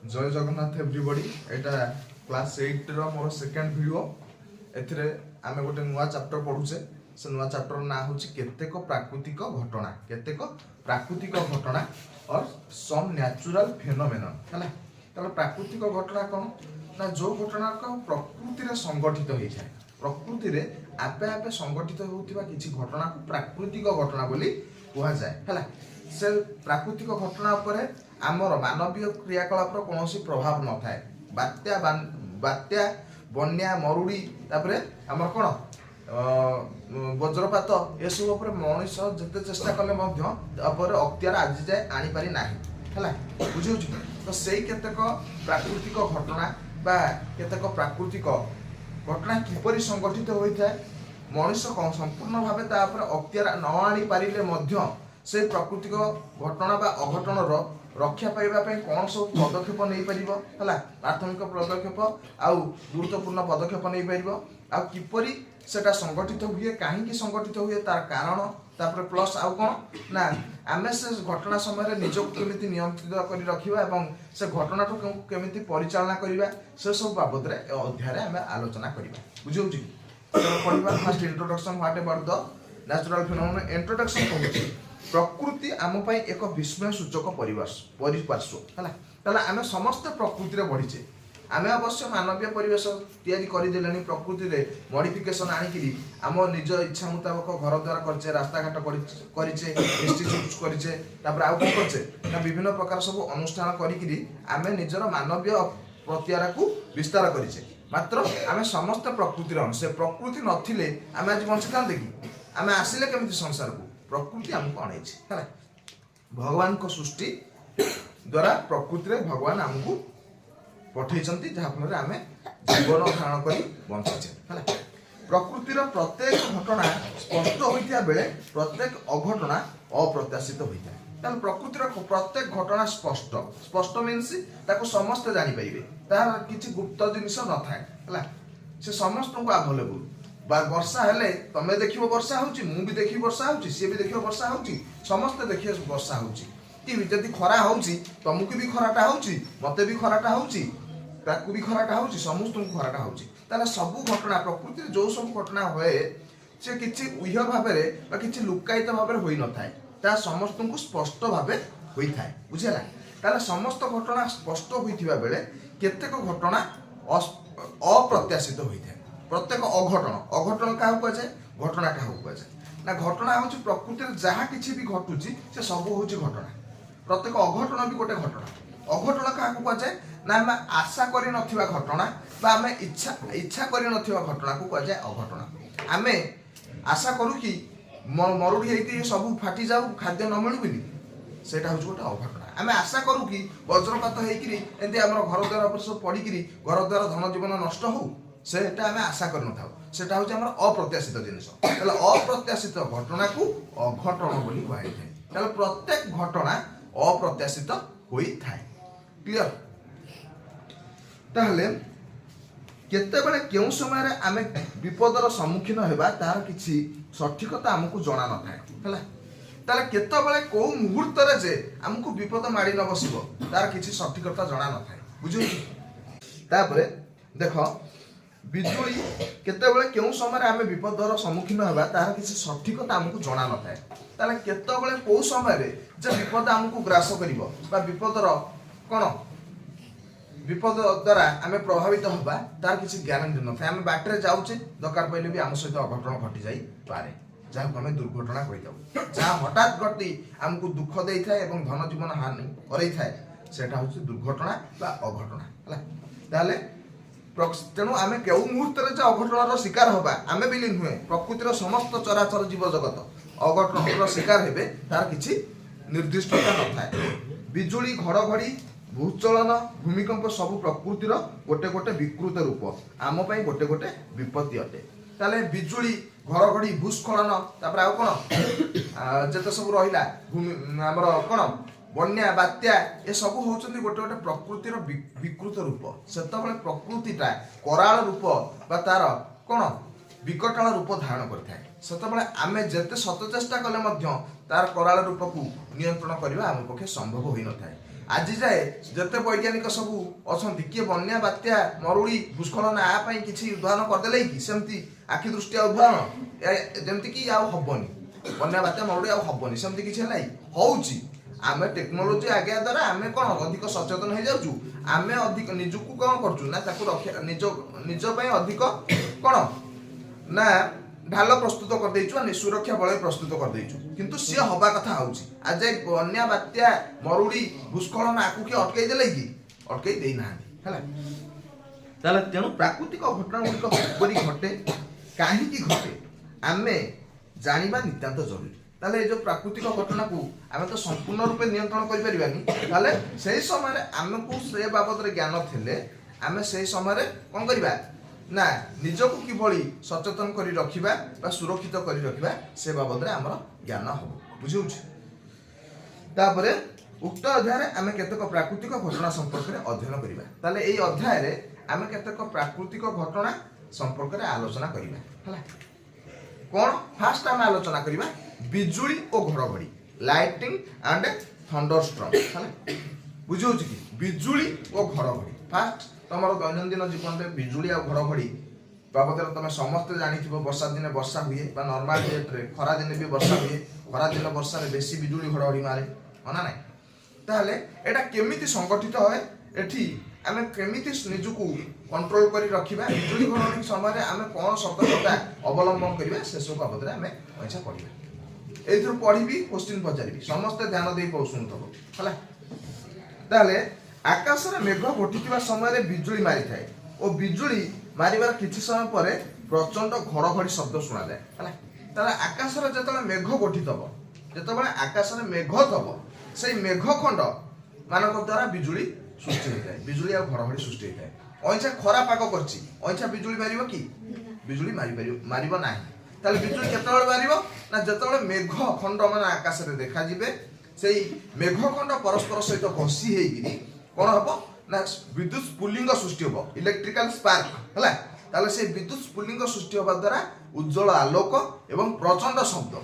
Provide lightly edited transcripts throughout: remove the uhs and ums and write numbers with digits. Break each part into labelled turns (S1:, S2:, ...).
S1: जय जगन्नाथ एवरीबॉडी। एटा क्लास 8 रो मोर second video. एथिरे आमे गोटे नुवा चैप्टर पढुचे। से नुवा चैप्टर ना होची केतेक प्राकृतिक घटना, केतेक प्राकृतिक घटना और सम नेचुरल फेनोमेनन हला। तले प्राकृतिक घटना कोन ना जो घटना को प्रकृति रे संगठित होई जाय, प्रकृति रे आपे आपे संगठित होउतिबा किछि घटना को प्राकृतिक घटना बोली कुहा जाय हला। से प्राकृतिक घटना उपरे आमर मानवीय क्रियाकलाप कौन प्रभाव न थाए। बात्या बात्या बन्या मरुड़ी तापरे आमर कौन वज्रपात ये सब मनीष जिते चेष्टा कले अख्तियार आज जाए आनी पारि नाही हला। बुझी तो से केतेक प्राकृतिक घटना बा केतेक प्राकृतिक घटना किपरि संगठित होता है मनीष संपूर्ण भाव तापर अख्तियार न आनी पारिले मध्य से प्राकृतिक घटना बा अघटन रक्षा पाइबा कौन सब पदक्षेप नहीं पारिबो हला। प्राथमिक पदक्षेप आउ गुरुत्वपूर्ण पदक्षेप नहीं पारिबो आ किपरि सेटा संगठित हुए, काहेकि संगठित हुए तार कारण, तापर प्लस आउ कौन ना आमे से घटना समय निजको केमिति नियंत्रित करि रखिबा एवं से घटना को केमिति परिचालना करिबा से सब बाबद रे अध्याय आमे आलोचना करिबा। बुझियो जी पढिबा first introduction what about the natural phenomenon. Introduction कहूची प्रकृति आम पाई एक विस्मय सूचक परिपार्श्व है। ताला आमे समस्त प्रकृति रे बढ़ीचे। आमे अवश्य मानवीय परिवेश तैयारी करदेले प्रकृति रे मॉडिफिकेशन आनिकी आम निज इच्छा मुताबक घर द्वार करचे, रास्ता घाट करिचे, इंस्टीट्यूट करिचे, तापर आउ कोन करचे ना विभिन्न प्रकार सब अनुष्ठान करिकी आमे निजर मानवीय प्रतिहार को विस्तार करिचे। मात्र आमे समस्त प्रकृति रे से प्रकृति नथिले आमे आज बंची थांते कि आमे आसिले केमिति संसार को प्रकृति आमको अणाई है। भगवान को सृष्टि द्वारा प्रकृति रे भगवान आमको पठे जहाँफल आम जीवन धारण कर बंचे है। प्रकृतिर प्रत्येक घटना स्पष्ट होता बेले प्रत्येक अघटना अप्रत्याशित होता है। प्रकृतिर प्रत्येक घटना स्पष्ट स्पष्ट मीन्स ताको समस्ते जानीपारे, तार किसी गुप्त जिनिस न थाए, से समस्त को अवेलेबल। वर्षा हेले तमे देखिबो वर्षा होउची, मु भी देखि वर्षा होउची, सी भी देखिबो वर्षा होउची, समस्त देखिए वर्षा होउची। कि जदि खरा होउची तमको भी खराटा होउची, मते भी खराटा होउची, ताकू भी खराटा होउची, समस्त को खराटा होउची। ताले सब घटना प्रकृति जो सब घटना होए से किछि उह्य भाबरे बा किछि लुकायित भाबरे होई न थाए, ता समस्त को स्पष्ट भाबे होई थाए। बुझिला। ताले समस्त घटना स्पष्ट होइथिबा बेले केतेक घटना अप्रत्याशित होई थाए। प्रत्येक अघटन अघटन क्या कह जाए, घटना क्या कह जाए ना। घटना हूँ प्रकृति जहाँ किसी भी घटुची से सब हूँ घटना। प्रत्येक अघटन भी गोटे घटना। अघटन क्या कह जाए ना आम आशा कर घटना बा आम इच्छा कर घटना को कह जाए अघटना। आम आशा करू कि मरुड़ी होती सब फाटी जाऊ खाद्य न मिलूनी, से हूँ गोटे अघटना। आम आशा करू कि वज्रपात होती आम घर द्वार पर सब पड़ी घर द्वार धन जीवन नष्ट हो, सेटा आमे आशा कर न थाउ, सेटा होची हमर अप्रत्याशित जिनिस। ताले अप्रत्याशित घटना को अघटन बोली कहै छै। ताले प्रत्येक घटना अप्रत्याशित होई थाए। क्लियर। ताहले केते बेले केउ समय रे आमे विपदर सम्मुखीन हेबा तार किछि सठिकता हमकु जणा न थाए हला। ताले केते बेले को मुहूर्त रे जे हमकु विपद माडी न बसिबो तार किछि सठिकता जणा न थाए। बुझियो। तापरे देखो बिजुली केतेबेले केउ समय आमे विपदर सम्मुखीन हेबा तार किसी सठिकता हमकु जणा न थाए। ताले केतेबेले को समय रे जे विपद हमकु ग्रास करिवो बा विपदर कोन विपद द्वारा आमे प्रभावित होबा तार किसी ग्यारंटी न थाए। आमे बाटरे जाउचे दरकार पइले भी आम सहित अघटन घटी जाई पारे, जहाँ आमे दुर्घटना कहि दउ। जहाँ हठात घटी हमकु दुख देई थाए एवं धन जीवन हानि करई थाए सेटा होची दुर्घटना बा अघटना हला। ताले तेणु आमे केउ मुहूर्त रे अघटन शिकार होबा आमे बिली नुहे, प्रकृतिर समस्त चराचर जीव जगत अघटन शिकार हेबे तार किछि निर्दिष्टता न थाए। बिजुली घड़घड़ी भूचलन भूमिकंप सब प्रकृतिर गोटे गोटे विकृत रूप, आम पई गोटे गोटे विपत्ति अटे। ताले बिजुली घड़घड़ी भूस्खलन तापर आ कोन जेते सब रहिला हमर कोन बन्या बात्या ये सब होचंदी गोटे गोटे प्रकृतिर विकृत रूप। सेतबेले प्रकृतिटा कराल रूप बा तार कोन विकटाल रूप धारण करथाय। सेतबेले आमे जेते सत चेष्टा कले मध्य तार कराल रूप को नियंत्रण करबा आम पक्षे संभव होई न थाए। आज जाए जिते वैज्ञानिक सब अच्छा किए बन्या बात्या मरुड़ी भूस्खलन या किसी उद्भावन करदे कि सेमती आखि दृष्टि उद्भावन जमती कि आबनी बन्या बात्या मरुड़ी आबनी सेमती किसी है हूँ आम टेक्नोलोजी आगे द्वारा आम कौन अधिक सचेतन हो जाऊँ आम अधिक निजक कौन करूँ ना रक्षा निज अधिक कौन ना ढाल प्रस्तुत कर देचु सुरक्षा बल प्रस्तुत कर देचु किंतु सी हवा कथा होउची आज बन्या बात्या मरुड़ी भूस्खलन आकु कि अटकई देले कि अटकई देई नाहांती हला ताले तेणु प्राकृतिक घटना गुड़िक किपरि घटे काहीकि घटे आमे जानिबा नितांत जरूरी ताले जो प्राकृतिक घटना को आमे तो संपूर्ण रूपे नियंत्रण करि परिबानी ताले सेही समय आमको से बाबद रे ज्ञान थिले आमे सेही समय कोन करिबा ना निजक किभली सचेतन करी रखिबा बा सुरक्षित करी रखिबा से बाबद रे हमर ज्ञान हो बुझिउछ तापरे उक्त अध्याय रे आमे केतक प्राकृतिक घटना संपर्क रे अध्ययन करिबा ताले एई अध्याय रे आमे केतक प्राकृतिक घटना संपर्क रे आलोचना करिबा हला कोन फास्ट आमे आलोचना करिबा बिजुली ओ घड़घड़ी लाइटिंग एंड थंडरस्टॉर्म हला बुझिउछ कि बिजुली ओ घड़घड़ी फास्ट तमर दैनंदिन जीवन में बिजुली और घड़घड़ी बाबद तुम समस्त जानी वर्षा दिन वर्षा हुए नॉर्मल डेट रे खरा दिन भी वर्षा हुए खरा दिन वर्षा रे बेसी बिजुली घड़घड़ी मारे ना ना ताहले एटा केमिति संगठित होए एठी आमे केमिति निजुकु कंट्रोल करी रखिबा बिजुली घड़घड़ी समय रे आमे कोन सतर्कता अवलंबन करिबा से सब बाबद रे आमे पैसा पढिबा एथुर पढिबी क्वेश्चन पचारिबी समस्त ध्यान देई पौसुन तब हला ताहले आकाश रे मेघ घटिथिबा समय रे बिजुली मारी थाए ओ बिजुली मारिबार किछि समय परे प्रचंड घड़घड़ी शब्द सुना जाए हला ताला आकाश रे जतले मेघ घटितब जतबे आकाश रे मेघ थब सेई मेघ खंड मानक द्वारा बिजुली सृष्टि होय जाय बिजुली आ घड़घड़ी सृष्टि होय जाय ओइछा खरा पाग करछि ओइछा बिजुली मारिबो कि बिजुली मारिबो नाही ताले बिजुली केतबेले मारिबो ना जतबेले मेघ खंड माने आकाश रे देखा जिवे सेई मेघ खंड परस्पर सहित घसी हेगिरी कौन हम ना विद्युत स्फुलिंग सृष्टि हम इलेक्ट्रिकल स्पार्क है ताले से विद्युत स्फुलिंग सृष्टि होगा द्वारा उज्जवल आलोक एवं प्रचंड शब्द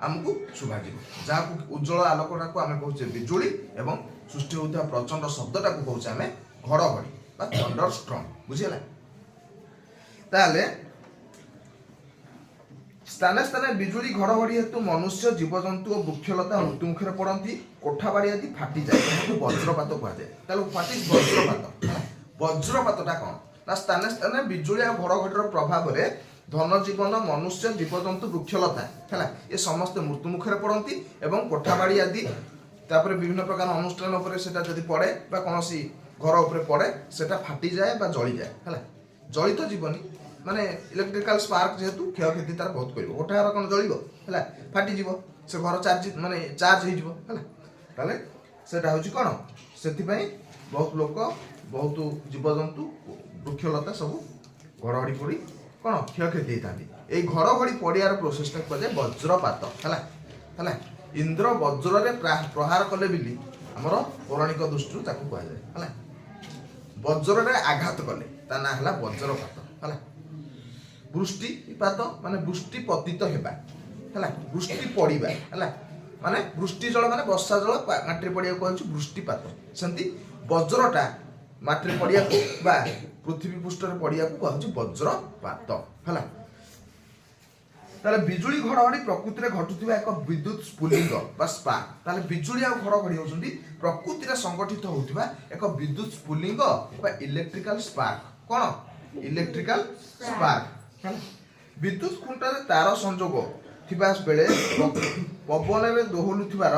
S1: आमको शुभा जहाँ उज्जवल आलोकटा को आम कहचे बिजुली एवं सृष्टि होता प्रचंड शब्दटा को कहचे आम घड़घड़ी बा थंडरस्टॉर्म बुझीला ताले स्थाने स्थाने बिजुली घड़घड़ी हेतु मनुष्य जीवजंतु और वृक्षलता मृत्युमुखे पड़ती कोठा बाड़ी आदि फाटी जाए वज्रपात कहुए व्हाट इज वज्रपात वज्रपातटा कौन ना स्थाने स्थाने बिजुली और घड़घड़ीर प्रभाव में धन जीवन मनुष्य जीवजंतु वृक्षलता है ये समस्त मृत्युमुखे पड़ती एवं कोठा बाड़ी आदि तापर विभिन्न प्रकार अनुष्ठान उपर सेटा जदि पड़े बा कोनोसी घर उपर पड़े सेटा फाटी जाए बा जली जाए है जली तो जीवनी माने इलेक्ट्रिकल स्पार्क जेहेतु क्षयक्षति तार बहुत कर गोटे कौन जलिब है फाटी जीव से घर चार्ज माने चार्ज हो ताले सेटा होची कौन से बहुत लोक बहुत जीवजंतु वृक्षलता सब घड़घड़ी पड़ी कौन क्षयक्षति होता है घड़घड़ी पड़ियार प्रोसेसटा कहुए वज्रपात है इंद्र वज्र रे प्रहार कले बिली आमर पौराणिक दृष्टि कहुए है वज्र रे आघात कले ता ना है वज्रपात है वृष्टिपात माने वृष्टि पतित हेबा है वृष्टि पड़िबा है माने वृष्टि जल माने वर्षा जल माटी पड़िया कहूँ वृष्टिपात सेमती वज्रटा माटी पड़िया बा पृथ्वी पृष्ठ पड़िया कहूँ वज्रपात है ताले बिजुली घड़घड़ी प्रकृति में घटुवा एक विद्युत स्फुलिंग बा स्पार्क ताले बिजुली आ घड़घड़ी होउछंती प्रकृति में संगठित होउथिबा एक विद्युत स्फुलिंग बा इलेक्ट्रिकल स्पार्क कोन इलेक्ट्रिकल स्पार्क विद्युत खुंटारे तार संजोग थिबा बेले पवन रे दोहलुथिबार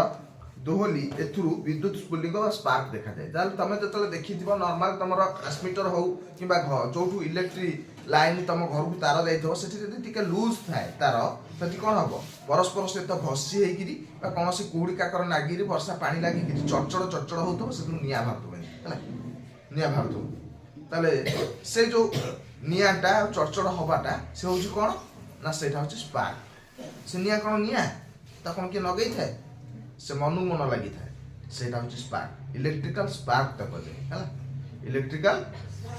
S1: दोहली एथुरु विद्युत स्फुलिंग बा स्पार्क देखा जाए ताल तमे जतले देखिथिबो नॉर्मल तमर ट्रांसमीटर हो किबा जोठु इलेक्ट्रिक लाइन तम घर को तार जाइथबो सेठी जदि टिके लूज थाए तार सेठी कोन हबो परस्पर सहित घसी हेगिरी बा कोनोसी कुहुडी काकर नागिरी वर्षा पानी लागि चड़चड़ होतबो सेथु निया भारतबो हैला निया भारतबो ताले से जो नियाटा चड़चड़ हवाटा से हूँ कौन ना सेटा हूँ स्पार्क से निया कौन निया ता कौन किए लगे थाए से मनु मन लगी थाए सेटा हूँ स्पार्क इलेक्ट्रिकल स्पार्क तक है इलेक्ट्रिकल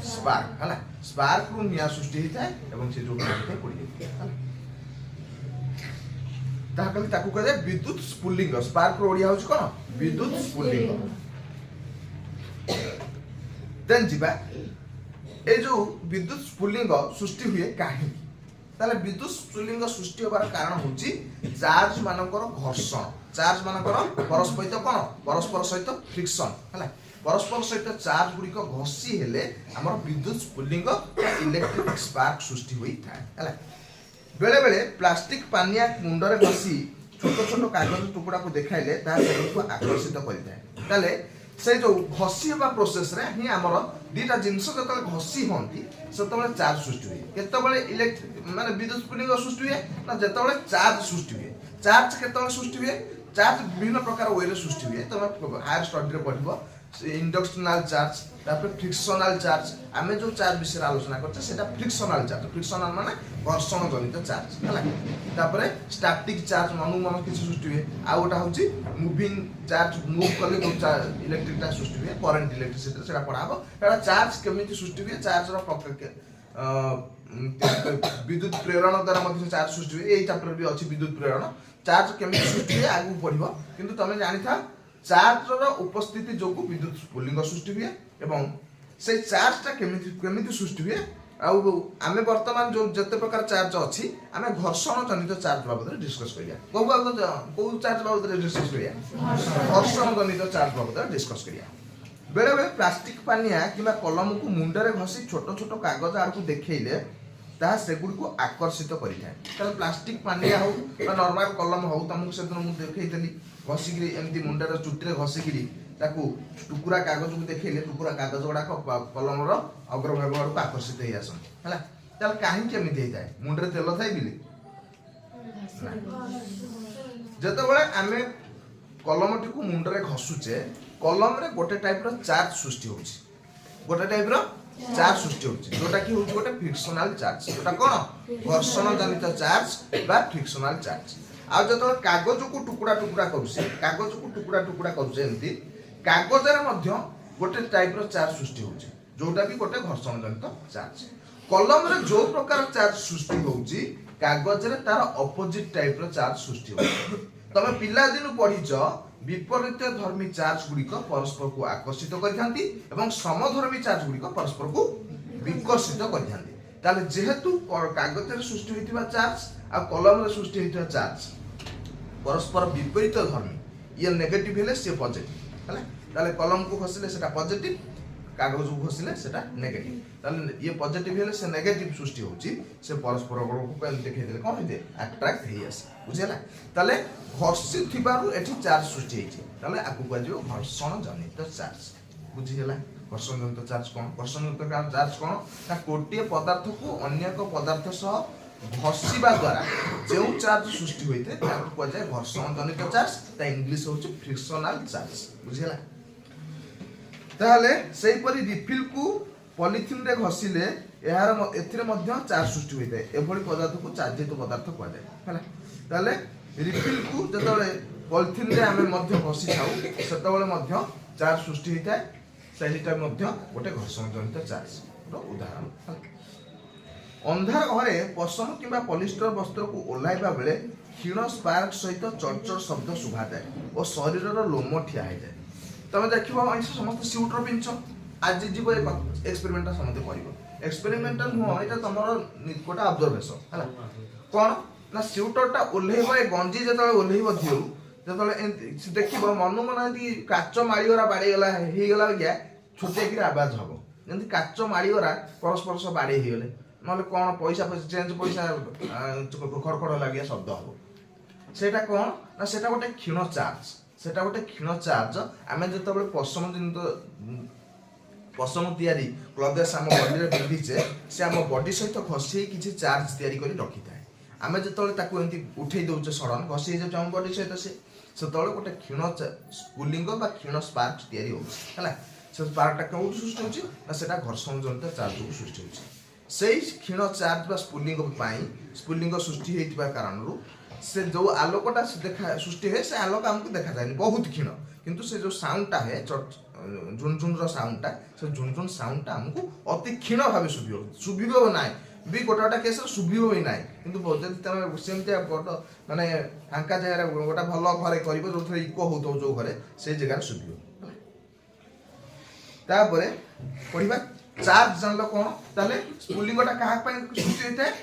S1: स्पार्क है स्पार्क रु निया सृष्टि होता है एवं से जो पड़ी जाए ताकू कह विद्युत स्फुलिंग स्पार्क रो ओडिया हूँ कौन विद्युत स्फुलिंग देन जीवा ए जो विद्युत स्फुलिंग सृष्टि हुए कहीं ताले विद्युत स्फुलिंग सृष्टि होबार कारण होची चार्ज मानकर घर्षण चार्ज मानकर परस्पर सहित फ्रिक्शन है परस्पर सहित चार्ज गुड़िक घसी हेले आमर विद्युत स्फुलिंग इलेक्ट्रिक स्पार्क सृष्टि होई थाए बेले बेले प्लास्टिक पानिया मुंडरे घसी छोट छोट कागज टुकड़ा को देखाइले ताको आकर्षित करिथाए ताले से जो घसी होगा प्रोसेस रे ही आमर दीटा जिनस जतले घसी होंती सेतबेले चार्ज सृष्टि हुए केतबेले इलेक्ट्रिक माने विद्युत स्फुलिंग सृष्टि हुए ना जेतबेले चार्ज सृष्टि हुए चार्ज केतबेले सृष्टि हुए चार्ज विभिन्न प्रकार वे रे सृष्टि हुए तमे हायर स्टडी रे पढिबो इंडक्शनल चार्ज तापर फ्रिक्शनल चार्ज आमे जो चार्ज विषय आलोचना करते सेटा फ्रिक्शनल चार्ज फ्रिक्शनल माने घर्षण जनित चार्ज हला तापर स्टैटिक चार्ज मन किसी सृष्टि हुए आ गोटा होची मूविंग चार्ज मूव करले जो इलेक्ट्रिक टा सृष्टि हुए करंट इलेक्ट्रिसिटी सेटा पढाबो एटा चार्ज केमिति सृष्टि हुए चार्ज रो विद्युत प्रेरण द्वारा मध्ये चार्ज सृष्टि हुए एई चैप्टर भी अछि विद्युत प्रेरण चार्ज केमिति सृष्टि हुए आगु पढिबो किंतु तमे जानि था चार्ज रो उपस्थिति जोगु विद्युत स्फुलिंग सृष्टि हुए एवं से चार्ज टा केमिति सृष्टि हुए आउ आमे वर्तमान जो जते प्रकार चार्ज अछि आमे घर्षण जनित चार्ज बाबद डिस्कस करिया को चार्ज बाबद डिस्कस करिया घर्षण जनित चार्ज बाबद डिस्कस करिया बेले बेले प्लास्टिक पानिया किबा कलम को मुंडरे घसी छोट छोट कागज आर को देखैले ता सेगुड को आकर्षित करि थाए त प्लास्टिक पानिया हो बा नॉर्मल कलम हो तमु से दिन मु देखैतली घसीगिरी एमती मुंडरे चुट्टी रे घसीगिरी ताकू टुकुरा कागज को देखैले टुकुरा कागज गुडा कलम रो अग्रभाग को आकर्षित होई आसन हला तल काहे केमिति हेइ थाए मुंडरे तेल थाई बिली जते बेले आमे कलमटी को मुंडरे घसुचे कलम रे गोटे टाइप रो चार्ज सृष्टि होछि गोटे टाइप रो चार्ज सृष्टि होछि जोटा कि होछि गोटे फ्रिक्शनल चार्ज जोटा कोन घर्षण जनित चार्ज बा फ्रिक्शनल चार्ज आ जतो कागज को टुकुड़ा टुकुड़ा करूसे कागज को टुकुड़ा टुकुड़ा करूसे एमती कागज रे मध्य गोटे टाइप रो चार्ज सृष्टि होछि जोटा कि गोटे घर्षण जनित चार्ज कलम रे जो प्रकार चार्ज सृष्टि होछि कागज रे तार ऑपोजिट टाइप रो चार्ज सृष्टि होछि तमे पिला दिन पढिछ विपरीत धर्मी चार्ज गुड़िक परस्पर को आकर्षित करिथांती एवं समधर्मी चार्ज गुड़िक परस्पर को विकर्षित करिथांती ताले जेहेतु कागज रे सृष्टि होइतिबा चार्ज आ कलम रे सृष्टि होइतिबा चार्ज परस्पर विपरीत धर्मी ये नेगेटिव हेले से पॉजिटिव हला ताले कलम को घसिले सेटा पॉजिटिव कागज को घसिले सेटा नेगेटिव ताले ये पॉजिटिव हेले से नेगेटिव सृष्टि होची से परस्पर को केन देखै देले कोन होइते अट्रैक्ट हेइ आसे बुझिला ताले घर्षित थिबारु एठी चार्ज सृष्टि हेछि ताले आकु कहजियो घर्षण जनित चार्ज बुझिला घर्षण जनित चार्ज कोन घर्षण जनित चार्ज कोन ता कोटिए पदार्थ को अन्य एक पदार्थ सह घसिबा द्वारा जो चार्ज सृष्टि होइते ताकु कहजाय घर्षण जनित चार्ज ता इंग्लिश होछि फ्रिक्शनल चार्ज बुझिला ताले सेही परि रिफिल को पॉलिथिन रे घसिले एहार एथिरे मध्य चार्ज सृष्टि होइते एभली पदार्थ को चार्जित पदार्थ कहजाय हला ताले रिफिल को जतले पॉलिथिन रे आमे मध्य घसी थाउ सेतबेले मध्य चार्ज सृष्टि होइता सेहिटा मध्य गोटे घर्षण जनित चार्ज रो उदाहरण अंधार घरे पसम किबा पॉलिस्टर वस्त्र को ओलाइबा बेले क्षीण स्पार्क सहित चरचर शब्द सुभा जाय और शरीर रो लोम ठिया हो जाय तमे देखिबो ऐसे समस्त स्यूटर पिंच आज जीव एक एक्सपेरिमेंट समते करिवो एक्सपेरिमेंटल हो एटा तमरो गोटा ऑब्जर्वेशन हला कोन ना स्यूटरटा ओल्हेबो ए गंजी जतले ओल्हेबो दिउ जतले देखिबो मनु मनाती काच माळीगरा बाडी गला हे गला गया छोटे कि आवाज हबो जंती काच माळीगरा परस्पर से बाडी हे गले नले कोन पैसा चेंज पैसा खड़खड़ लागिया शब्द हबो सेटा कोन ना सेटा गोटे क्षीण चार्ज सेटा गोटे क्षीण चार्ज आमे जतबे पसम तयारी क्लदेस आम बॉडी रे बिंधिचे से आम बॉडी सहित घसी किछि चार्ज तयारी करी रखि थाए आमे जतबे ताकू एंती उठै दउचे सडन घसी जे आम बॉडी सहित से सेतबे गोटे क्षीण स्फुलिंग बा क्षीण स्पार्क तयारी होउछ हला से स्पार्क टा कोउ सृष्टि होउछ ना सेटा घर्षण जनित चार्ज को सृष्टि होउछ सेही क्षीण चार्ज बा स्फुलिंग पाई स्फुलिंग सृष्टि हेतिबा कारणरू से जो आलोकटा देखा सृष्टि है से आलोक हमको देखा जाए बहुत क्षीण किंतु से जो साउंडटा है झुनझुन रो साउंडटा से झुनझुन साउंडटा हमको अति क्षीण भाबे सुभिबो नाय भी गोटाटा केस सुभिबो ही नाय किंतु जदि तमे सेमते गोटा माने फांका जगह रे गोटा भलो घरे करबो जो इको होतो जो घरे से जगह सुभिबो तापरे पढ़िबा चार्ज जानल कोन ताले स्फुलिंगटा कहा पय सृष्टि होता है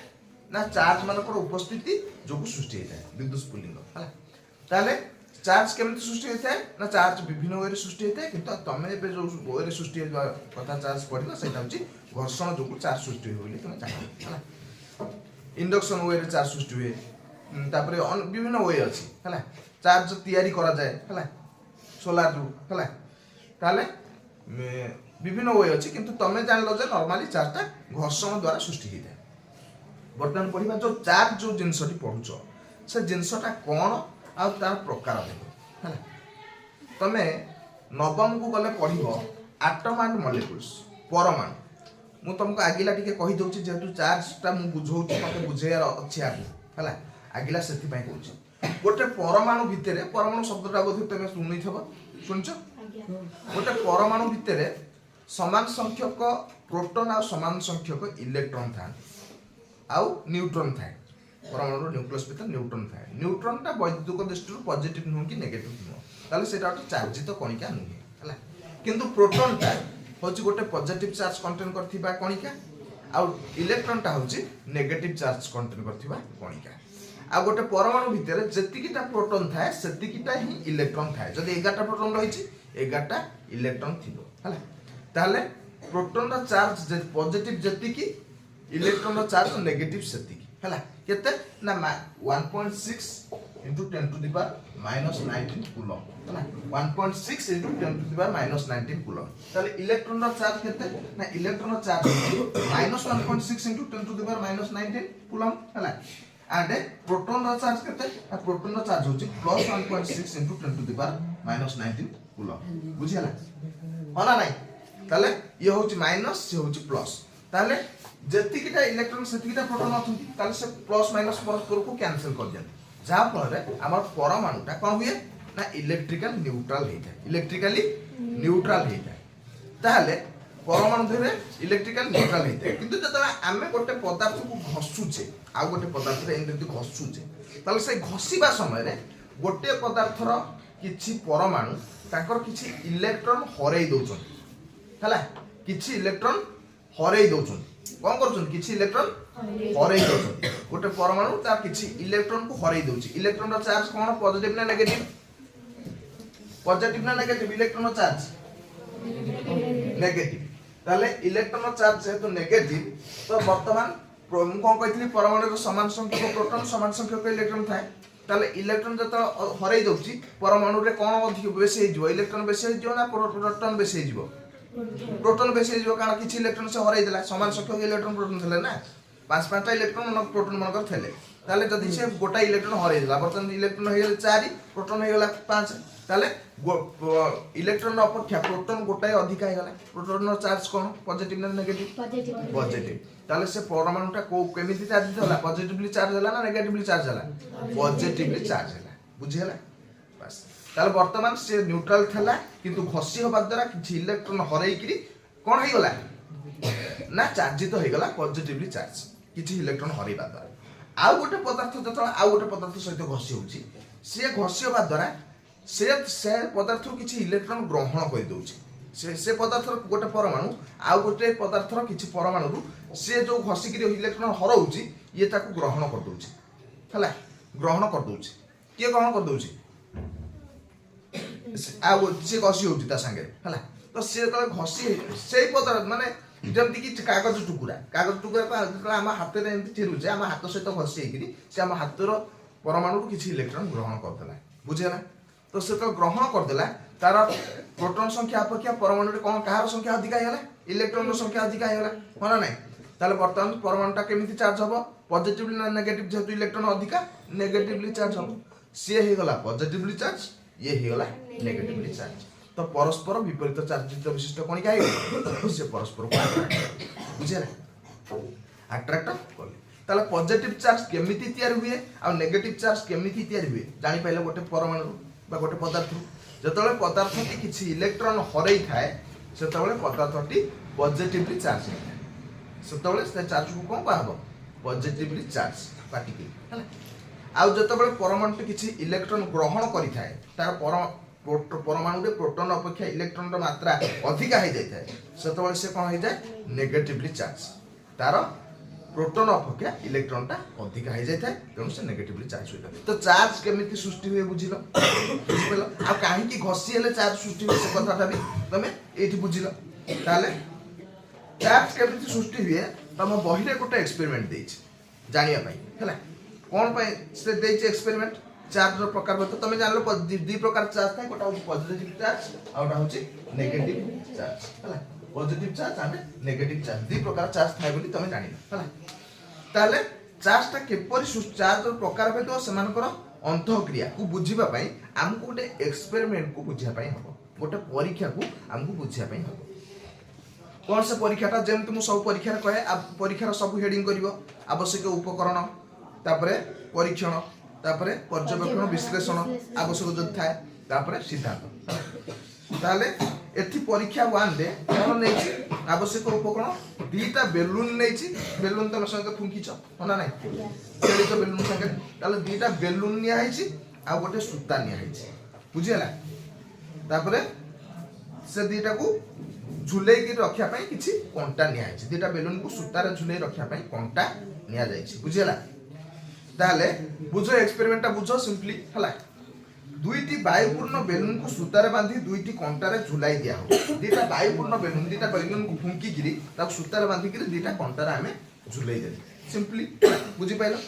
S1: ना चार्ज मानकर उपस्थिति जो सृष्टि होता है विद्युत स्फुलिंग हला ताले चार्ज केमती सृष्टि होता है ना चार्ज विभिन्न वे सृष्टि होता है किंतु तमे एबे जो वे सृष्टि होबा कथा चार्ज पढ़िबा सेटा होची घर्षण जो चार्ज सृष्टि हो बोली तुम जानो हला इंडक्शन वे चार्ज सृष्टि हुए तापरे विभिन्न वे अछि हला चार्ज तयारी करा जाए हला सोलार जो हला ताले विभिन्न वे अछि किंतु तमे जानलो जे नॉर्मली चार्जटा घर्षण द्वारा सृष्टि होता है वर्तमान पढ़िबा जो चार्ज जो जिनसटी पढुचो से जिनसटा कोन आ तार प्रकार देख है तमे नवम को गले पढ़िब आटम एंड मॉलिक्यूल्स परमाणु मु तुमको आगिला टिके कहि दउची जेतु चार्जटा मु बुझौची मते बुझेयार अछि आगु हला आगिला सेति पय कहूची गोटे परमाणु भितरे परमाणु शब्दटा बोधि तमे सुनिथबो सुनछो गोटे परमाणु भितरे समान संख्यक प्रोटॉन आ समान संख्यक इलेक्ट्रॉन था आउ न्यूट्रॉन था परमाणु न्यूक्लियस भीतर न्यूट्रॉन था न्यूट्रॉनटा वैद्युतिक दृष्टि पॉजिटिव नुह कि नेगेटिव नुह ताले सेटा गोटे चार्जित कणिका नुहे हला किंतु प्रोटॉनटा होची गोटे पॉजिटिव चार्ज कंटेन करथिबा कणिका आउ इलेक्ट्रॉनटा होची नेगेटिव चार्ज कंटेन करथिबा कणिका आ गोटे परमाणु भितर जेतिकिटा प्रोटॉन थाए सेतिकिटा ही इलेक्ट्रॉन थाए जदि 11टा प्रोटॉन रहिछि 11टा इलेक्ट्रॉन थिबो हला ताले प्रोटॉन रा चार्ज जे पॉजिटिव जेतिकी इलेक्ट्रॉन रा चार्ज नेगेटिव सेतिकी हला केते ना 1.6 into 10 to the power minus 19 coulomb हला 1.6 into 10 to the power minus 19 coulomb ताले इलेक्ट्रॉन रा चार्ज केते ना इलेक्ट्रॉन रा charge minus 1.6 into 10 to the power minus 19 coulomb हला एंड प्रोटॉन रा चार्ज केते ना प्रोटॉन रा चार्ज होची plus 1.6 into 10 to the power minus 19 coulomb बुझियला होला नै ताले ये होची माइनस ये होची प्लस ताले जेतिकिटा इलेक्ट्रॉन सेतिकिटा प्रोटॉन अथुंती ताले से प्लस माइनस परस्पर को कैंसिल कर दियन जा फल रे हमर परमाणुटा कोन हुए ना इलेक्ट्रिकल न्यूट्रल हेता इलेक्ट्रिकली न्यूट्रल हेता ताले परमाणु धरे इलेक्ट्रिकल न्यूट्रल हेता किंतु जतला आमे गोटे पदार्थ को घसुचे आ गोटे पदार्थ रे एंती घसुचे ताले से घसीबा समय रे गोटे पदार्थर किछि परमाणु ताकर किछि इलेक्ट्रॉन हरै दोछन हला किछि इलेक्ट्रॉन हरै दोछन कोन करछन किछि इलेक्ट्रॉन हरै दोछन गोटे परमाणु तार किछि इलेक्ट्रॉन को हरै दोछि इलेक्ट्रॉन रो चार्ज कोन पॉजिटिव ना नेगेटिव इलेक्ट्रॉन रो चार्ज नेगेटिव ताले इलेक्ट्रॉन रो चार्ज जेतु नेगेटिव तो वर्तमान मु कोन कहितली परमाणु रो समान संख्यक प्रोटॉन समान संख्यक इलेक्ट्रॉन थाए ताले इलेक्ट्रॉन जत हरै दोछि परमाणु रे कोन अधिक बेसी हे जिवो इलेक्ट्रॉन बेसी हे जिवो ना प्रोटॉन बेसी हे जिवो प्रोटॉन बेसी जो कारण किछि इलेक्ट्रॉन से हराई देला समान संख्यक इलेक्ट्रॉन प्रोटॉन थले ना 5-5टा इलेक्ट्रॉन मन प्रोटॉन मन कर थले ताले जदि से गोटा इलेक्ट्रॉन हराई देला वर्तमान इलेक्ट्रॉन हे गेल 4 प्रोटॉन हे गेला 5 ताले इलेक्ट्रॉन अपेक्षा प्रोटॉन गोटाए अधिक हे गेला प्रोटॉन रो चार्ज कोन पॉजिटिव ना नेगेटिव पॉजिटिव ताले से परमाणुटा को केमिति चार्ज होला पॉजिटिवली चार्ज होला ना नेगेटिवली चार्ज होला पॉजिटिवली चार्ज होला बुझियला बस ताले वर्तमान से न्यूट्रल थला किंतु घसी होबा द्वारा किछि इलेक्ट्रॉन हराई करी कोन हे गेला ना चार्जित हे गेला पॉजिटिवली चार्ज किछि इलेक्ट्रॉन हराइबा द्वारा आ गोटे पदार्थ जतला आ गोटे पदार्थ सहित घसी होउची से घसी होबा द्वारा से पदार्थ किछि इलेक्ट्रॉन ग्रहण कर दोउची से पदार्थ गोटे परमाणु आ गोटे पदार्थर किछि परमाणु से जो घसी करी इलेक्ट्रॉन हराउची ये ताको ग्रहण कर दोउची हला ग्रहण कर दोउची के ग्रहण कर दोउची आ से घसी होउची ता संगे हला तो से तो घसी सेही पदार्थ माने जमती कि कागज टुकुरा को हम हाथ रे एंती चिरुचे हम हाथ सहित घसी करी से हम हाथर परमाणु किछि इलेक्ट्रॉन ग्रहण करदेला बुझेला तो से तो ग्रहण करदेला तार प्रोटॉन संख्या अपेक्षा परमाणु रे कोन कहार संख्या अधिक आइला इलेक्ट्रॉन रो संख्या अधिक आइला होना नै ताले वर्तमान परमाणुटा केमिति चार्ज हबो पॉजिटिवली ना नेगेटिव जेतु इलेक्ट्रॉन अधिक नेगेटिवली चार्ज हबो से हे गला पॉजिटिवली चार्ज ये हे गला नेगेटिवली चार्ज तो परस्पर विपरीत चार्जित विशिष्ट कणिका है से परस्पर को बुझेला अट्रैक्ट करले ताले पॉजिटिव चार्ज केमिति तयार हुए आ नेगेटिव चार्ज केमिति तयार हुए जानि पाइले गोटे परमाणु बा गोटे पदार्थ जतले पदार्थटी किछि इलेक्ट्रॉन हरै थाए सेतबेले पदार्थटी पॉजिटिवली चार्ज है सेतबेले से चार्ज को कोन कहबो पॉजिटिवली चार्ज पार्टिकल हला आ जतबेले परमाणुटी किछि इलेक्ट्रॉन ग्रहण करि थाए तार परमाणु रे प्रोटॉन अपेक्षा इलेक्ट्रॉन रो मात्रा अधिका हो जाए से से कौन हो जाए नेगेटिवली चार्ज तार प्रोटॉन अपेक्षा इलेक्ट्रॉन टा अधिका हो जाए तेणु से नेगेटिवली चार्ज होता है। तो चार्ज केमिति सृष्टि हुए बुझिल बुझिल आ काहे की घसी हेले चार्ज सृष्टि हुए से कथाटा भी तमे एठी बुझिल ताले चार्ज केमिति सृष्टि हुए तम बही रे गोटे एक्सपेरिमेंट देछि जानिया पई हैला कोन पई से देछि एक्सपेरिमेंट चार्ज रो प्रकार बत तमे जानलो दी प्रकार चार्ज थाय कोटा होछि पॉजिटिव चार्ज आ ओटा होछि नेगेटिव चार्ज हैला पॉजिटिव चार्ज आमे नेगेटिव चार्ज दी प्रकार चार्ज थाय बोली तमे जानिला हैला ताले चार्ज ता केपरि चार्ज रो प्रकार भेद सेमानकर अंतःक्रिया को बुझिबा पई हमकु गोटे एक्सपेरिमेंट को बुझिया पई हबो गोटे परीक्षा को हमकु बुझिया पई हबो कौन से परीक्षाटा जेमति मु सब परीक्षा कहे परीक्षार सब हेडिंग करिवो आवश्यक उपकरण तापरे परीक्षण तापरे पर्यवेक्षण विश्लेषण आवश्यक जो थाए तापरे सिद्धांत ताले एथि परीक्षा 1 रे कोन नेछि आवश्यक उपकरण दीटा बेलून नेछि बेलून तम संगे फुंकीछ होना नै केली तो बेलून संगे ताले दीटा बेलून निया हैछि आ गोटे सूता निया हैछि बुझियला तापरे से दीटा को झुले की रखिया पई किछि कंटा निया हैछि दीटा बेलून को सूतारे झुले रखिया पई कंटा निया जायछि बुझियला ताले बुझो एक्सपेरिमेंट बुझो सिंपली हला दुईटी वायुपूर्ण बेलून को सूतारे बांधी दुईटी कंटारे झुलाई दिया हो दीटा वायुपूर्ण दीटा बेलून को फुंकी गिरी ता सूतारे बांधी गिरी दीटा कंटारे हमें झुलाई दे सिंपली बुझी पाइलो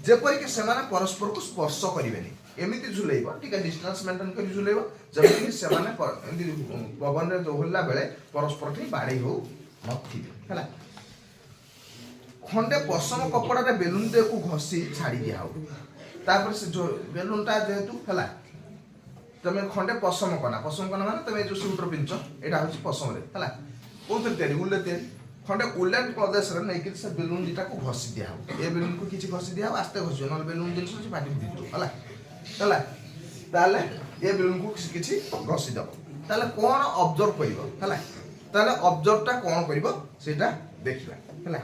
S1: जेपरि कि सेमाने परस्पर को स्पर्श करिवेनी एमिति झुलेइबो ठीक है डिस्टेंस मेंटेन करि झुलेइबो जबकि कि सेमाने पवन रे दोहला बेले परस्पर ठि बाड़ी हो नथि हला खंडे पसम कपड़ा रे बेलून दे को घसी छाड़ी दिया हो तापर से जो बेलून टा जेतु हला तमे खंडे पसम कना माने तमे जो सूटर पिंच एटा होची पसम रे हला कोन तेरी उल्ले तेरी खंडे उल्लेन प्रदेश रे नै कि से बेलून दिटा को घसी दिया हो ए बेलून को किछि घसी दिया हो आस्ते घसी न बेलून दिन से पाटी दी हला हला ताले ए बेलून को किछि घसी दबो ताले कोन ऑब्जर्व करिवो हला ताले ऑब्जर्व टा कोन करिवो सेटा देखिबा हला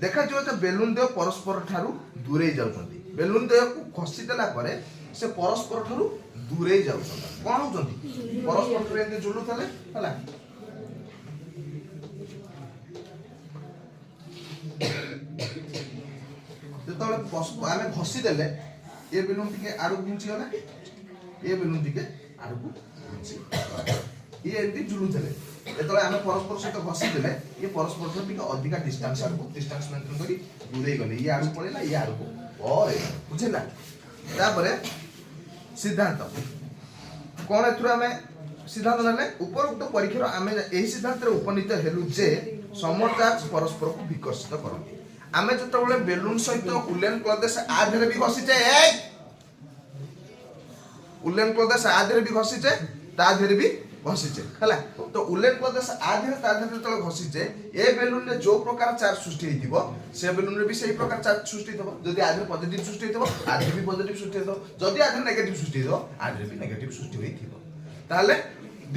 S1: देखा जो तो बेलून देह परस्पर ठारू दूरे जाउछंती बेलून देह को घसी देला परे से परस्पर ठारू दूरे जाउछंती कोन होउछंती परस्पर ठारू एंते जुलु थले हला तो आमे घसी देले ए बेलून टिके आरु घुंची होला ए बेलून टिके आरु घुंची ये एंती जुलु थले एतले आमे परस्पर सहित घसी देले ये परस्पर ठारू टिके अधिका डिस्टेंस आरु डिस्टेंस मेंटेन करी दूरे गले ये आरु पळेला ये आरु ओए बुझिला तापरे सिद्धांत कोन एथुरा आमे सिद्धांत नेले उपरोक्त परीक्षार आमे एही सिद्धांत रे उपनीत हेलु जे समचार्ज परस्पर को विकसित करନ୍ତି आमे जतबेले बेलून सहित उलेन प्रदेश आधेरे भी घसीचे उलेन प्रदेश आधेरे भी घसीचे ता धेरे भी घसीचे हला तो उलेन प्रदेश आधेरे ता धेरे तले घसीचे ए बेलून रे जो प्रकार चार्ज सृष्टि हेतिबो से बेलून रे भी सही प्रकार चार्ज सृष्टि हेतबो जदि आधेरे पॉजिटिव सृष्टि हेतबो आधेरे भी पॉजिटिव सृष्टि हेतबो जदि आधेरे नेगेटिव सृष्टि हेतबो आधेरे भी नेगेटिव सृष्टि हेतिबो ताले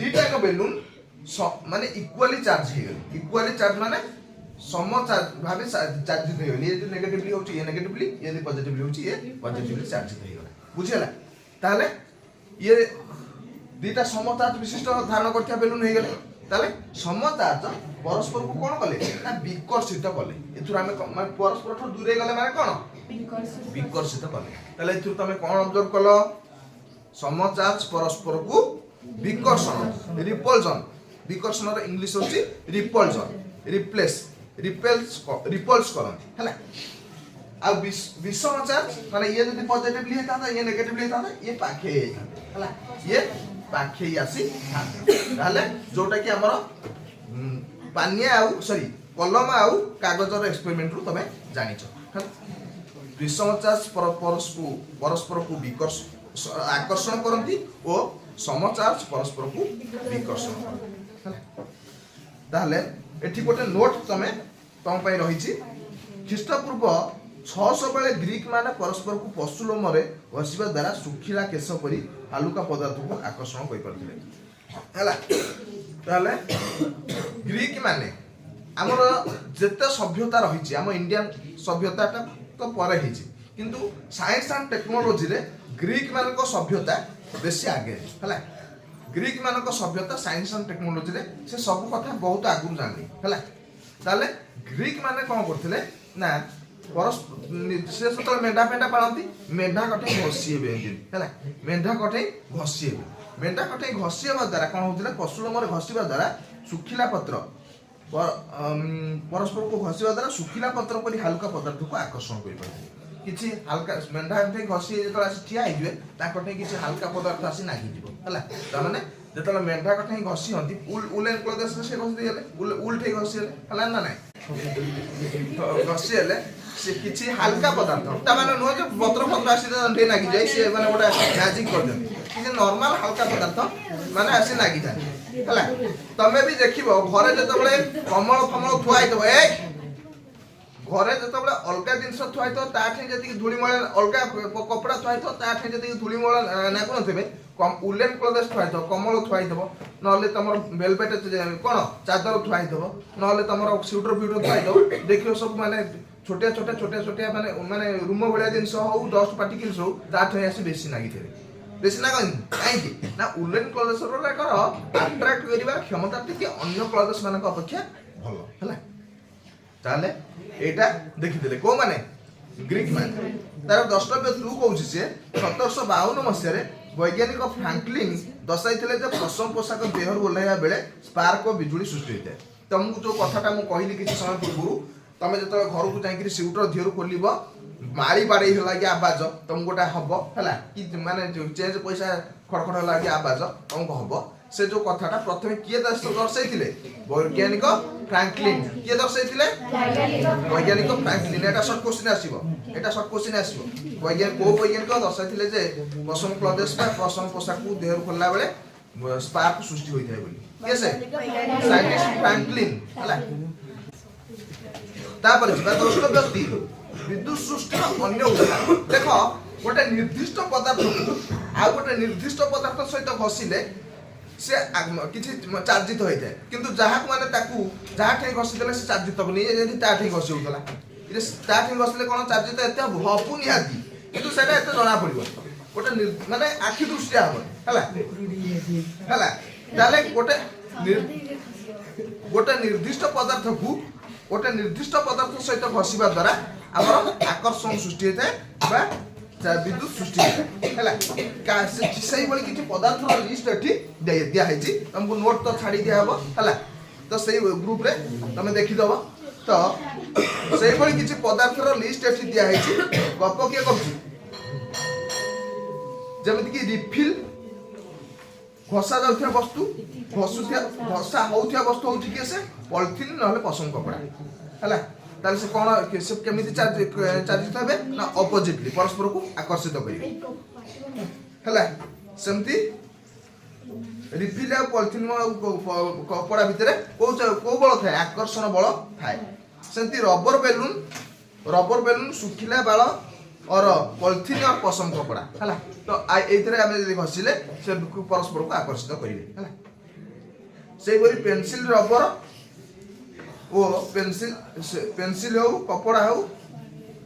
S1: दीटा का बेलून माने इक्वली चार्ज हे गेल इक्वली चार्ज माने सम चार्ज भाबे चार्ज हे गेल ये नेगेटिवली होची ये नेगेटिवली ये पॉजिटिवली होची ये पॉजिटिवली चार्ज हे गेल बुझियला ताले ये दीटा सम चार्ज विशिष्ट धारण करथिया बेलून हे गेल ताले सम चार्ज परस्पर को कोन कले ना विकर्षित कले एथुर हमें परस्पर ठो दूरे गले माने कोन विकर्षित कले ताले एथुर तमे कोन ऑब्जर्व कलो सम चार्ज परस्पर को विकर्षण रिपल्सन विकर्षण रो इंग्लिश होची रिपल्सन रिपल्स करंती हला आ विषम चार्ज माने ये जदी पॉजिटिवली हेता ये नेगेटिवली हेता ये पाखे हला ये पाखे आसी ताले जोटा कि हमर पानिया आउ सॉरी कलम आउ कागज रो एक्सपेरिमेंट रु तमे जानिछो विषम चार्ज परस्पर को विकर्ष आकर्षण करंती ओ सम चार्ज परस्पर को विकर्षण करंती ताले एठी गोटे नोट तम पई रहिछि ख्रीष्टपूर्व 600 बेले ग्रीक माने परस्पर को पशुलोम रे घसीबा द्वारा सुखिला केश परी हालुका पदार्थ को आकर्षण करि परथिले हला ताले ग्रीक माने हमर जेते सभ्यता रहिछि हम इंडियन सभ्यता तो परे हिछि किंतु साइंस एंड टेक्नोलॉजी रे ग्रीक मान को सभ्यता बेसी आगे हला ग्रीक मानक सभ्यता साइंस एंड टेक्नोलॉजी रे से सब कथा बहुत आगु जानली हला ताले ग्रीक माने कोन करथिले ना से सतल मेंढा पेंढा पालती मेंढा कटे घसी हेबे हला मेंढा कटे घसी हेबे मेंढा कटे घसी हेबा द्वारा कोन होतिले पशु मरे घसीबा द्वारा सुखिला पत्र परस्पर को घसीबा द्वारा सुखिला पत्र परि हल्का पदार्थ को आकर्षण करि पारे किछि हल्का मेंढा एते घसी जेतला ठिया हिजबे ता कटे किछि हल्का पदार्थ आसी लागि जिवो हला त माने जेतला मेंढा कटे घसी हंती उलेन क्लोदेस से घसी देले उल ठे घसी हेले हला ना नाही घसी हेले से किछि हल्का पदार्थ ता माने नो जे पत्र पत्र आसी ठे लागि जाय से माने गोटा मैजिक कर दे कि नॉर्मल हल्का पदार्थ माने आसी लागि जाय हला तमे भी देखिबो घरे जेतबळे कमल फमल थुआइतो ए घरे जेतबळे अलगा जिंस थुआइतो ताठे जति धूळीमळ अलगा कपड़ा थुआइतो ताठे जति धूळीमळ ना कोन थेबे कम उलेन क्लोथ्स थुआइतो कमल थुआइतो नले तमर वेलवेट कोन चादर थुआइतो नले तमर स्वेटर फ्यूटर थुआइतो देखियो सब माने छोटे छोटे माने माने रूम भलिया जिंस हो डस्ट पार्टिकल्स हो ताठे आसी बेसी लागि थेबे बेसी ना काई ना उलेन क्लोथ्स रो कर अट्रैक्ट करिबा क्षमता टिके अन्य क्लोथ्स मानक अपेक्षा भलो हला ताले एटा देखिदेले को माने ग्रीक माने तार द्रष्टव्य तू कहूछि से 1752 मसिया रे वैज्ञानिक फ्रैंकलिन दर्शाइथिले जे पसम पोशाक देहर बोलाया बेले स्पार्क और बिजुली सृष्टि होइते तुमको जो कथाटा मु कहली किछि समय पूर्व तमे जत घर को जाई कि स्वेटर धियर खोलिबो मारी बाड़े होला कि आवाज तुम गोटा हबो हला कि माने चेंज पैसा खड़खड़ होला कि आवाज तुमको हबो से जो कथाटा प्रथमे किए दर्शाइथिले वैज्ञानिक फ्रैंकलिन किए दर्शाइथिले वैज्ञानिक फ्रैंकलिन एटा शॉर्ट क्वेश्चन आसीबो वैज्ञानिक दर्शाइथिले जे पसम क्लोथ्स बा पसम पोशाक को देहर खोलला बेले स्पार्क सृष्टि होई थाय बोली केसे साइंटिस्ट फ्रैंकलिन हला तापर जिबा दोस्त व्यक्ति विद्युत सृष्टि अन्य उदाहरण देखो गोटे निर्दिष्ट पदार्थ को आ गोटे निर्दिष्ट पदार्थ सहित घसिले से किछि चार्जित होई थाय किंतु जहा माने ताकू जहा ठे घसी देले से चार्जित होनी जेति ता ठे घसी होतला इरे ता ठे घसले कोन चार्जित एते हपु निहाती किंतु सेटा एते जणा पड़िबो गोटे माने आखि दृष्टि हम हला हला ताले गोटे निर्दिष्ट पदार्थ को गोटे निर्दिष्ट पदार्थ सहित घसीबा द्वारा हमर आकर्षण सृष्टि होय बा विद्युत सृष्टि हैला का सही बोली किछि पदार्थ लिस्ट एठी दिया है जी तुमको नोट तो छाड़ी दिया हबो हैला तो सही ग्रुप रे तमे देखि दबो तो सही बोली किछि पदार्थ लिस्ट एठी दिया है जी गप के कहछि जेमिति कि रिफिल घसा जाउथिया वस्तु घसा होउथिया वस्तु होछि के से पॉलिथिन नहले पसम कपड़ा हैला ताले से कोन से केमिति चार्जित हेबे ना ऑपोजिटली परस्पर को आकर्षित करिवे हैला सेमती रिफिल आ पॉलिथिन कपड़ा भितरे को बल थाए आकर्षण बल थाए सेमती रबर बेलून सुखिला बाल और पॉलिथिन और पसम कपड़ा हैला तो एइतरे हम जदी घसिले से परस्पर को आकर्षित करिवे हैला से बोली पेंसिल रबर ओ पेंसिल हो कपड़ा हो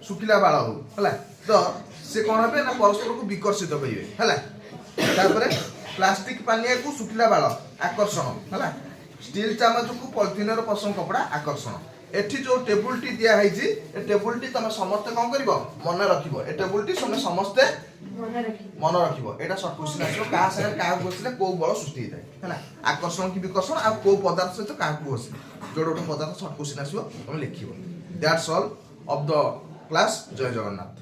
S1: सुखिला बाल हो हला तो से कोन हबे ना परस्पर को विकर्षित करिवे हला तापरे प्लास्टिक पानिया को सुखिला बाल आकर्षण हला स्टील चामच को पॉलिथिन और पसम कपड़ा आकर्षण एठी जो टेबल टी दिया है जी ए टेबल टी तमे समस्त कोन करबो मन रखिबो ए टेबल टी तमे समस्त मन रखिबो एटा शॉर्ट क्वेश्चन आछो का सागर का बसले को बल सृष्टि होय हैला आकर्षण की विकर्षण आ को पदार्थ से तो का को बसले जोडो पदार्थ शॉर्ट क्वेश्चन आछो तमे लिखिबो that's all of the class Jai Jagannath.